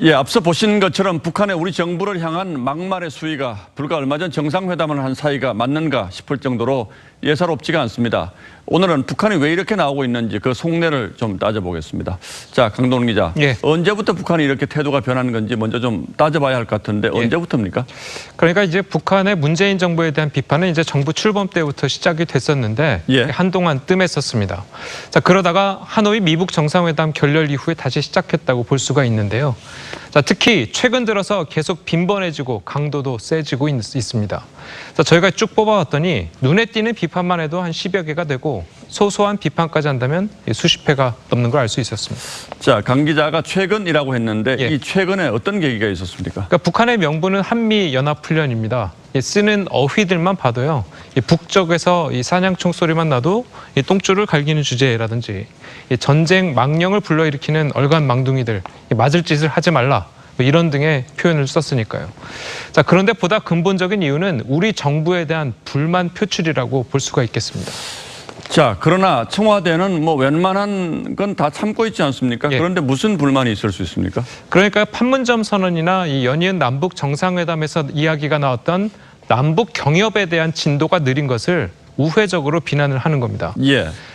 예, 앞서 보신 것처럼 북한의 우리 정부를 향한 막말의 수위가 불과 얼마 전 정상회담을 한 사이가 맞는가 싶을 정도로 예사롭지가 않습니다. 오늘은 북한이 왜 이렇게 나오고 있는지 그 속내를 좀 따져보겠습니다. 자, 강동원 기자. 예. 언제부터 북한이 이렇게 태도가 변한 건지 먼저 좀 따져봐야 할 것 같은데 언제부터입니까? 그러니까 이제 북한의 문재인 정부에 대한 비판은 이제 정부 출범 때부터 시작이 됐었는데 한동안 뜸했었습니다. 자, 그러다가 하노이 미북 정상회담 결렬 이후에 다시 시작했다고 볼 수가 있는데요. 자, 특히 최근 들어서 계속 빈번해지고 강도도 세지고 있습니다. 자, 저희가 쭉 뽑아왔더니 눈에 띄는 비판만 해도 한 10여 개가 되고 소소한 비판까지 한다면 수십 회가 넘는 걸 알 수 있었습니다. 자, 강 기자가 최근이라고 했는데 이 최근에 어떤 계기가 있었습니까? 그러니까 북한의 명분은 한미연합훈련입니다. 쓰는 어휘들만 봐도요. 북쪽에서 이 사냥총 소리만 나도 이 똥줄을 갈기는 주제라든지 전쟁 망령을 불러일으키는 얼간 망둥이들 맞을 짓을 하지 말라. 이런 등의 표현을 썼으니까요. 자, 그런데 보다 근본적인 이유는 우리 정부에 대한 불만 표출이라고 볼 수가 있겠습니다. 자, 그러나 청와대는 뭐 웬만한 건 다 참고 있지 않습니까? 그런데 무슨 불만이 있을 수 있습니까? 그러니까 판문점 선언이나 이 연이은 남북 정상회담에서 이야기가 나왔던 남북 경협에 대한 진도가 느린 것을 우회적으로 비난을 하는 겁니다.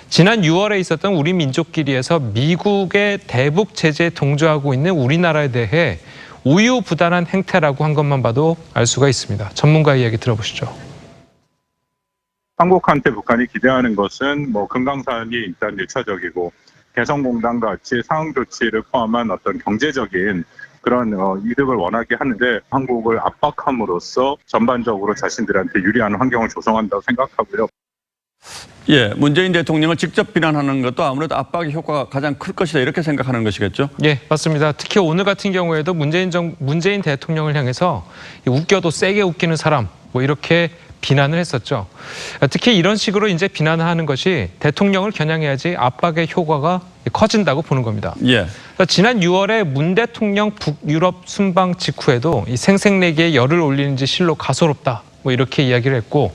지난 6월에 있었던 우리 민족끼리에서 미국의 대북 제재에 동조하고 있는 우리나라에 대해 우유부단한 행태라고 한 것만 봐도 알 수가 있습니다. 전문가 이야기 들어보시죠. 한국한테 북한이 기대하는 것은 뭐 금강산이 일단 1차적이고 개성공단과 같이 상응 조치를 포함한 어떤 경제적인 그런 이득을 원하게 하는데 한국을 압박함으로써 전반적으로 자신들한테 유리한 환경을 조성한다고 생각하고요. 예, 문재인 대통령을 직접 비난하는 것도 아무래도 압박의 효과가 가장 클 것이다 이렇게 생각하는 것이겠죠? 예, 맞습니다. 특히 오늘 같은 경우에도 문재인 대통령을 향해서 웃겨도 세게 웃기는 사람 뭐 이렇게 비난을 했었죠. 특히 이런 식으로 이제 비난을 하는 것이 대통령을 겨냥해야지 압박의 효과가 커진다고 보는 겁니다. 지난 6월에 문 대통령 북유럽 순방 직후에도 이 생색내기에 열을 올리는지 실로 가소롭다. 뭐 이렇게 이야기를 했고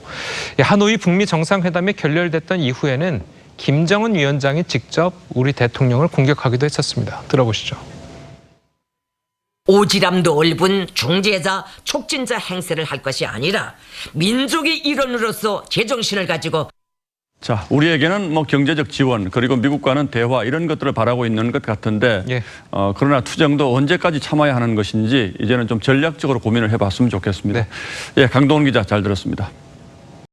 하노이 북미 정상회담이 결렬됐던 이후에는 김정은 위원장이 직접 우리 대통령을 공격하기도 했었습니다. 들어보시죠. 오지랖 넓은 중재자, 촉진자 행세를 할 것이 아니라 민족의 일원으로서 제정신을 가지고 자, 우리에게는 뭐 경제적 지원 그리고 미국과는 대화 이런 것들을 바라고 있는 것 같은데 그러나 투쟁도 언제까지 참아야 하는 것인지 이제는 좀 전략적으로 고민을 해봤으면 좋겠습니다. 예, 강동원 기자 잘 들었습니다.